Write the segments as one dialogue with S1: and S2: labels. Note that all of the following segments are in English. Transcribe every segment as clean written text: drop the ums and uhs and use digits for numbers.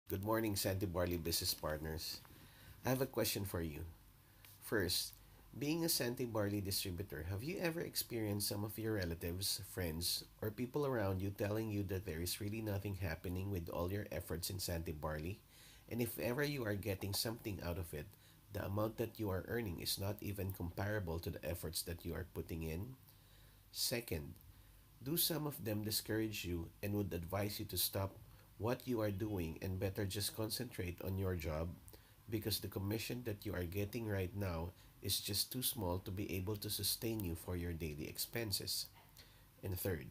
S1: Good morning, SANTÉ Barley business partners. I have a question for you. First, being a SANTÉ Barley distributor, have you ever experienced some of your relatives, friends, or people around you telling you that there is really nothing happening with all your efforts in SANTÉ Barley? And if ever you are getting something out of it, the amount that you are earning is not even comparable to the efforts that you are putting in? Second, do some of them discourage you and would advise you to stop what you are doing and better just concentrate on your job because the commission that you are getting right now is just too small to be able to sustain you for your daily expenses? And third,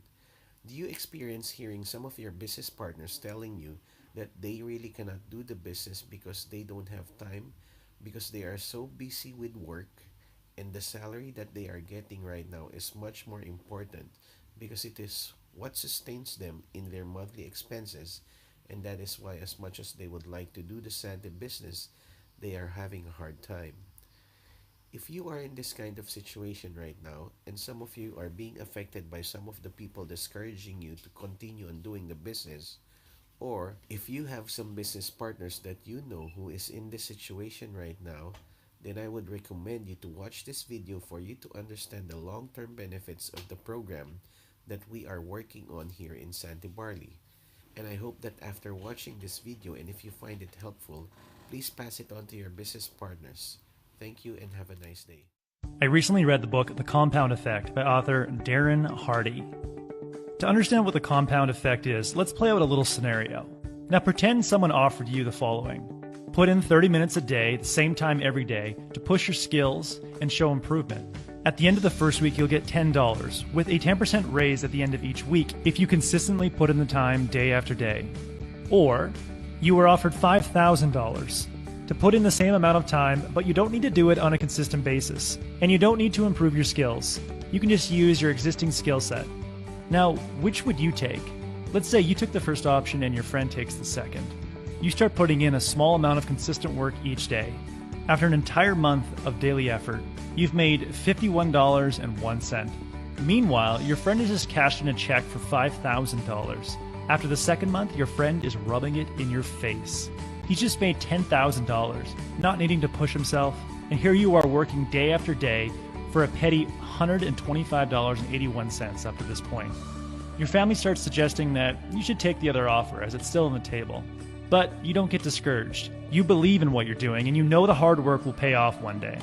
S1: do you experience hearing some of your business partners telling you that they really cannot do the business because they don't have time, because they are so busy with work, and the salary that they are getting right now is much more important because it is what sustains them in their monthly expenses, and that is why, as much as they would like to do the Santa business, they are having a hard time. If you are in this kind of situation right now, and some of you are being affected by some of the people discouraging you to continue on doing the business, or if you have some business partners that you know who is in this situation right now, then I would recommend you to watch this video for you to understand the long-term benefits of the program that we are working on here in SANTÉ Barley. And I hope that after watching this video, and if you find it helpful, please pass it on to your business partners. Thank you and have a nice day.
S2: I recently read the book The Compound Effect by author Darren Hardy. To understand what the compound effect is, let's play out a little scenario. Now pretend someone offered you the following. Put in 30 minutes a day, the same time every day, to push your skills and show improvement. At the end of the first week, you'll get $10, with a 10% raise at the end of each week if you consistently put in the time day after day. Or, you were offered $5,000 to put in the same amount of time, but you don't need to do it on a consistent basis. And you don't need to improve your skills. You can just use your existing skill set. Now, which would you take? Let's say you took the first option and your friend takes the second. You start putting in a small amount of consistent work each day. After an entire month of daily effort, you've made $51.01. Meanwhile, your friend has just cashed in a check for $5,000. After the second month, your friend is rubbing it in your face. He's just made $10,000, not needing to push himself, and here you are working day after day for a petty $125.81 up to this point. Your family starts suggesting that you should take the other offer as it's still on the table. But you don't get discouraged. You believe in what you're doing and you know the hard work will pay off one day.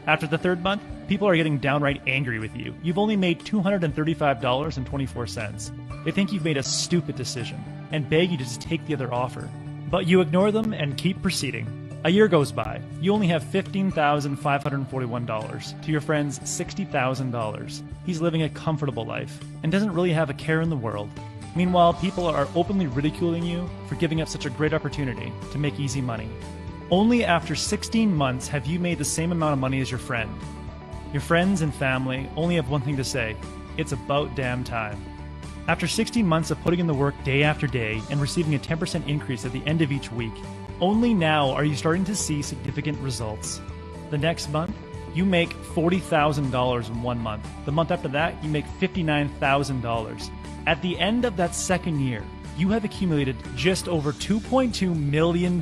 S2: After the third month, people are getting downright angry with you. You've only made $235.24. They think you've made a stupid decision and beg you to just take the other offer. But you ignore them and keep proceeding. A year goes by. You only have $15,541 to your friend's $60,000. He's living a comfortable life and doesn't really have a care in the world. Meanwhile, people are openly ridiculing you for giving up such a great opportunity to make easy money. Only after 16 months have you made the same amount of money as your friend. Your friends and family only have one thing to say: it's about damn time. After 16 months of putting in the work day after day and receiving a 10% increase at the end of each week, only now are you starting to see significant results. The next month, you make $40,000 in 1 month. The month after that, you make $59,000. At the end of that second year, you have accumulated just over $2.2 million,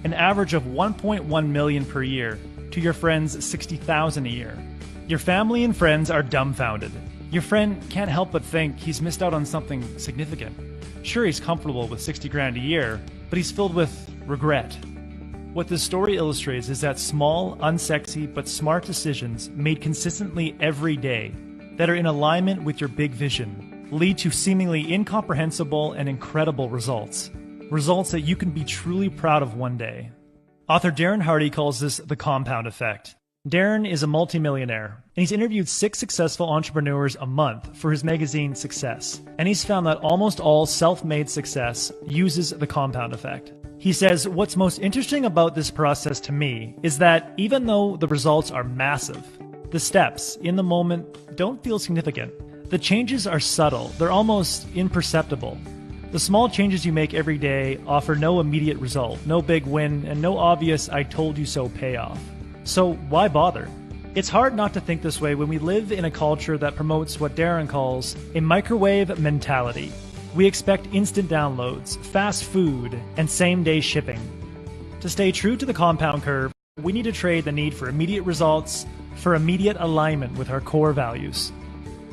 S2: an average of $1.1 million per year, to your friend's $60,000 a year. Your family and friends are dumbfounded. Your friend can't help but think he's missed out on something significant. Sure, he's comfortable with 60 grand a year, but he's filled with regret. What this story illustrates is that small, unsexy, but smart decisions made consistently every day that are in alignment with your big vision lead to seemingly incomprehensible and incredible results. Results that you can be truly proud of one day. Author Darren Hardy calls this the compound effect. Darren is a multimillionaire, and he's interviewed 6 successful entrepreneurs a month for his magazine Success. And he's found that almost all self-made success uses the compound effect. He says, what's most interesting about this process to me is that even though the results are massive, the steps in the moment don't feel significant. The changes are subtle, they're almost imperceptible. The small changes you make every day offer no immediate result, no big win, and no obvious "I told you so" payoff. So why bother? It's hard not to think this way when we live in a culture that promotes what Darren calls a microwave mentality. We expect instant downloads, fast food, and same-day shipping. To stay true to the compound curve, we need to trade the need for immediate results for immediate alignment with our core values.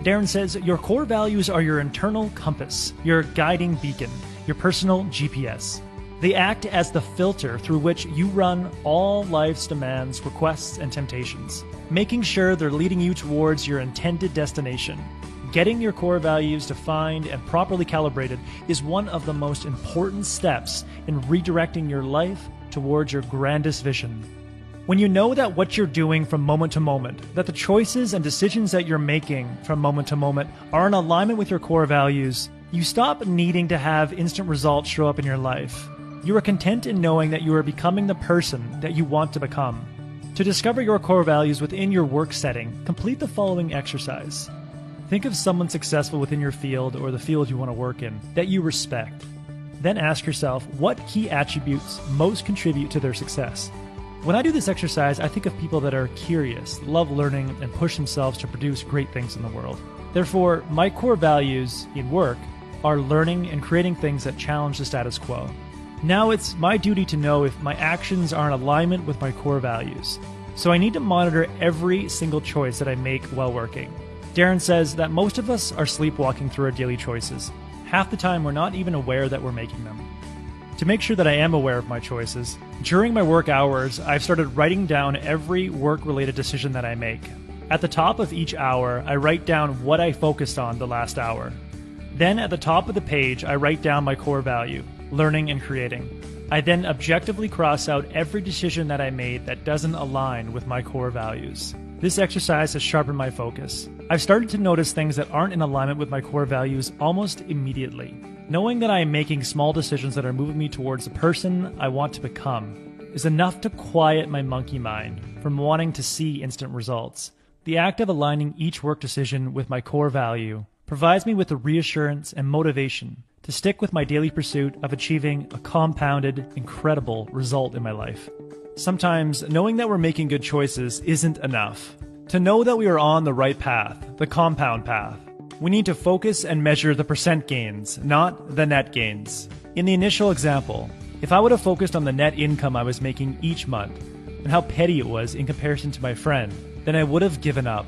S2: Darren says your core values are your internal compass, your guiding beacon, your personal GPS. They act as the filter through which you run all life's demands, requests, and temptations, making sure they're leading you towards your intended destination. Getting your core values defined and properly calibrated is one of the most important steps in redirecting your life towards your grandest vision. When you know that what you're doing from moment to moment, that the choices and decisions that you're making from moment to moment are in alignment with your core values, you stop needing to have instant results show up in your life. You are content in knowing that you are becoming the person that you want to become. To discover your core values within your work setting, complete the following exercise. Think of someone successful within your field or the field you want to work in that you respect. Then ask yourself what key attributes most contribute to their success. When I do this exercise, I think of people that are curious, love learning, and push themselves to produce great things in the world. Therefore, my core values in work are learning and creating things that challenge the status quo. Now it's my duty to know if my actions are in alignment with my core values. So I need to monitor every single choice that I make while working. Darren says that most of us are sleepwalking through our daily choices. Half the time we're not even aware that we're making them. To make sure that I am aware of my choices, during my work hours, I've started writing down every work-related decision that I make. At the top of each hour, I write down what I focused on the last hour. Then at the top of the page, I write down my core value, learning and creating. I then objectively cross out every decision that I made that doesn't align with my core values. This exercise has sharpened my focus. I've started to notice things that aren't in alignment with my core values almost immediately. Knowing that I am making small decisions that are moving me towards the person I want to become is enough to quiet my monkey mind from wanting to see instant results. The act of aligning each work decision with my core value provides me with the reassurance and motivation to stick with my daily pursuit of achieving a compounded, incredible result in my life. Sometimes, knowing that we're making good choices isn't enough. To know that we are on the right path, the compound path, we need to focus and measure the percent gains, not the net gains. In the initial example, if I would have focused on the net income I was making each month and how petty it was in comparison to my friend, then I would have given up.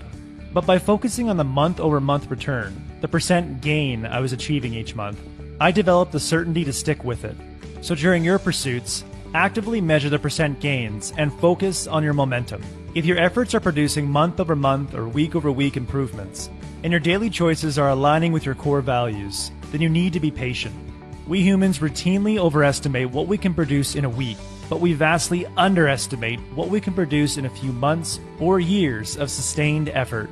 S2: But by focusing on the month-over-month return, the percent gain I was achieving each month, I developed the certainty to stick with it. So during your pursuits, actively measure the percent gains and focus on your momentum. If your efforts are producing month-over-month or week-over-week improvements, and your daily choices are aligning with your core values, then you need to be patient. We humans routinely overestimate what we can produce in a week, but we vastly underestimate what we can produce in a few months or years of sustained effort.